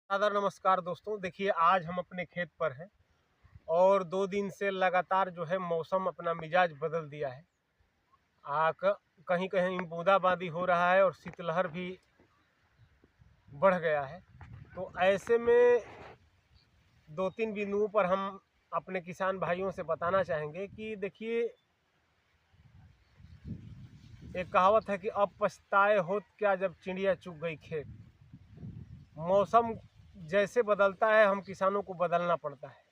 सादर नमस्कार दोस्तों। देखिए, आज हम अपने खेत पर हैं और 2 दिन से लगातार जो है मौसम अपना मिजाज बदल दिया है। कहीं कहीं बूंदाबांदी हो रहा है और शीतलहर भी बढ़ गया है। तो ऐसे में 2-3 बिंदुओं पर हम अपने किसान भाइयों से बताना चाहेंगे कि देखिए, एक कहावत है कि अब पछताए होत क्या जब चिड़िया चुग गई खेत। मौसम जैसे बदलता है हम किसानों को बदलना पड़ता है।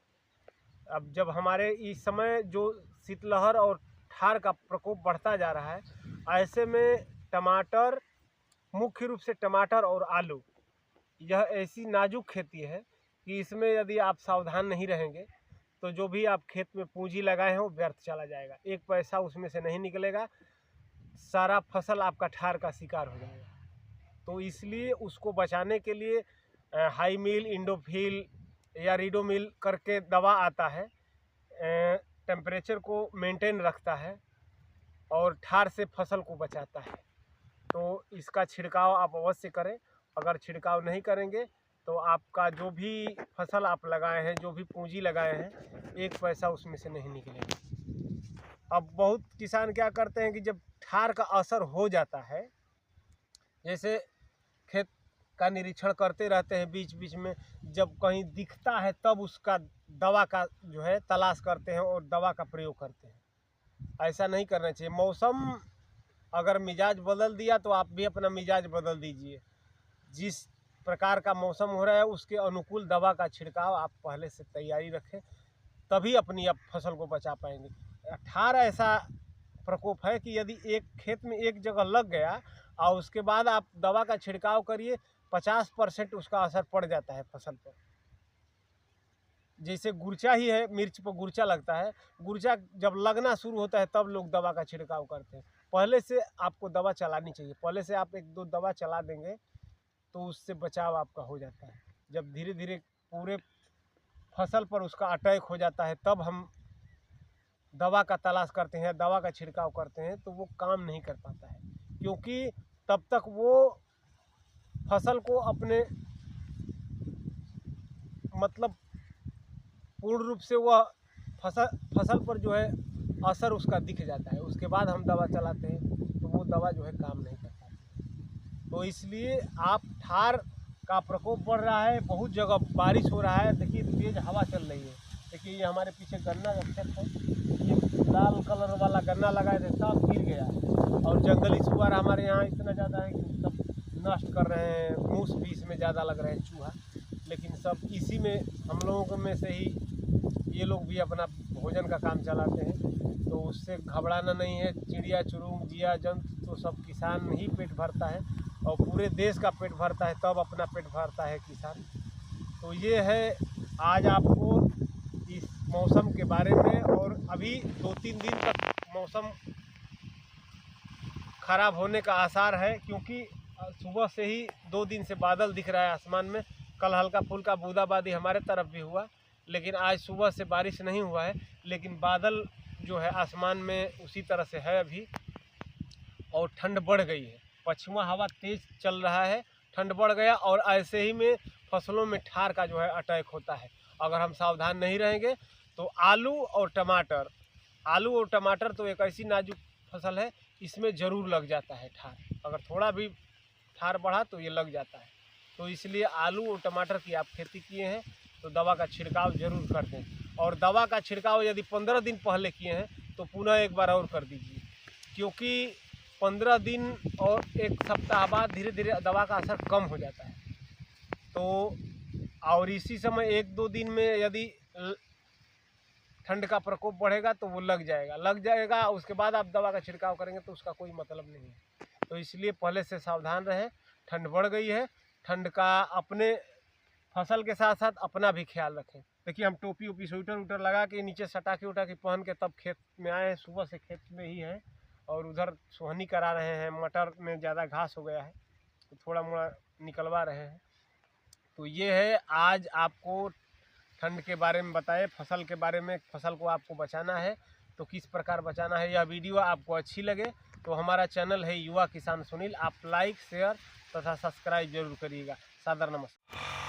अब जब हमारे इस समय जो शीतलहर और ठार का प्रकोप बढ़ता जा रहा है, ऐसे में टमाटर, मुख्य रूप से टमाटर और आलू, यह ऐसी नाजुक खेती है कि इसमें यदि आप सावधान नहीं रहेंगे तो जो भी आप खेत में पूंजी लगाए हैं वो व्यर्थ चला जाएगा। एक पैसा उसमें से नहीं निकलेगा, सारा फसल आपका ठार का शिकार हो जाएगा। तो इसलिए उसको बचाने के लिए हाई मिल, इंडोफिल या रीडोमिल करके दवा आता है, टेम्परेचर को मेंटेन रखता है और ठार से फसल को बचाता है। तो इसका छिड़काव आप अवश्य करें। अगर छिड़काव नहीं करेंगे तो आपका जो भी फसल आप लगाए हैं, जो भी पूंजी लगाए हैं, एक पैसा उसमें से नहीं निकलेगा। अब बहुत किसान क्या करते हैं कि जब ठार का असर हो जाता है, जैसे खेत का निरीक्षण करते रहते हैं, बीच बीच में जब कहीं दिखता है तब उसका दवा का जो है तलाश करते हैं और दवा का प्रयोग करते हैं। ऐसा नहीं करना चाहिए। मौसम अगर मिजाज बदल दिया तो आप भी अपना मिजाज बदल दीजिए। जिस प्रकार का मौसम हो रहा है उसके अनुकूल दवा का छिड़काव आप पहले से तैयारी रखें, तभी अपनी आप फसल को बचा पाएंगे। 18 ऐसा प्रकोप है कि यदि एक खेत में एक जगह लग गया और उसके बाद आप दवा का छिड़काव करिए, 50% उसका असर पड़ जाता है फसल पर। जैसे गुर्चा ही है, मिर्च पर गुर्चा लगता है, गुर्चा जब लगना शुरू होता है तब लोग दवा का छिड़काव करते हैं। पहले से आपको दवा चलानी चाहिए। पहले से आप 1-2 दवा चला देंगे तो उससे बचाव आपका हो जाता है। जब धीरे धीरे पूरे फसल पर उसका अटैक हो जाता है तब हम दवा का तलाश करते हैं, दवा का छिड़काव करते हैं, तो वो काम नहीं कर पाता है, क्योंकि तब तक वो फसल को अपने मतलब पूर्ण रूप से वह फसल पर जो है असर उसका दिख जाता है। उसके बाद हम दवा चलाते हैं तो वो दवा जो है काम नहीं कर पाती। तो इसलिए आप ठार का प्रकोप बढ़ रहा है, बहुत जगह बारिश हो रहा है। देखिए, तेज हवा चल रही है। देखिए, ये हमारे पीछे गन्ना का खेत है, ये लाल कलर वाला गन्ना लगाए थे, सब गिर गया है। और जंगली सुअर हमारे यहाँ इतना ज़्यादा है कि सब नष्ट कर रहे हैं। मूस भी इसमें ज़्यादा लग रहे हैं, चूहा। लेकिन सब इसी में हम लोगों में से ही ये लोग भी अपना भोजन का काम चलाते हैं, तो उससे घबराना नहीं है। चिड़िया चुरुंग जिया जंतु तो सब किसान ही पेट भरता है और पूरे देश का पेट भरता है, तब अपना पेट भरता है किसान। तो ये है आज आपको इस मौसम के बारे में। और अभी 2-3 दिन तक मौसम खराब होने का आसार है, क्योंकि सुबह से ही 2 दिन से बादल दिख रहा है आसमान में। कल हल्का फुल्का बूंदाबांदी हमारे तरफ भी हुआ, लेकिन आज सुबह से बारिश नहीं हुआ है। लेकिन बादल जो है आसमान में उसी तरह से है अभी, और ठंड बढ़ गई है। पछुआ हवा तेज चल रहा है, ठंड बढ़ गया, और ऐसे ही में फसलों में ठार का जो है अटैक होता है। अगर हम सावधान नहीं रहेंगे तो आलू और टमाटर तो एक ऐसी नाजुक फसल है, इसमें ज़रूर लग जाता है ठार। अगर थोड़ा भी ठार बढ़ा तो ये लग जाता है। तो इसलिए आलू और टमाटर की आप खेती किए हैं तो दवा का छिड़काव ज़रूर कर दें। और दवा का छिड़काव यदि 15 दिन पहले किए हैं तो पुनः एक बार और कर दीजिए, क्योंकि 15 दिन और 1 सप्ताह बाद धीरे धीरे दवा का असर कम हो जाता है। तो और इसी समय 1-2 दिन में यदि ठंड का प्रकोप बढ़ेगा तो वो लग जाएगा। उसके बाद आप दवा का छिड़काव करेंगे तो उसका कोई मतलब नहीं है। तो इसलिए पहले से सावधान रहें। ठंड बढ़ गई है, ठंड का अपने फसल के साथ साथ अपना भी ख्याल रखें। देखिए, हम टोपी ओपी स्वेटर लगा के नीचे सटा के पहन के तब खेत में आए हैं। सुबह से खेत में ही हैं और उधर सोहनी करा रहे हैं। मटर में ज़्यादा घास हो गया है तो थोड़ा मोड़ा निकलवा रहे हैं। तो ये है, आज आपको ठंड के बारे में बताए, फसल के बारे में। फसल को आपको बचाना है तो किस प्रकार बचाना है। यह वीडियो आपको अच्छी लगे तो हमारा चैनल है युवा किसान सुनील, आप लाइक, शेयर तथा सब्सक्राइब जरूर करिएगा। सादर नमस्कार।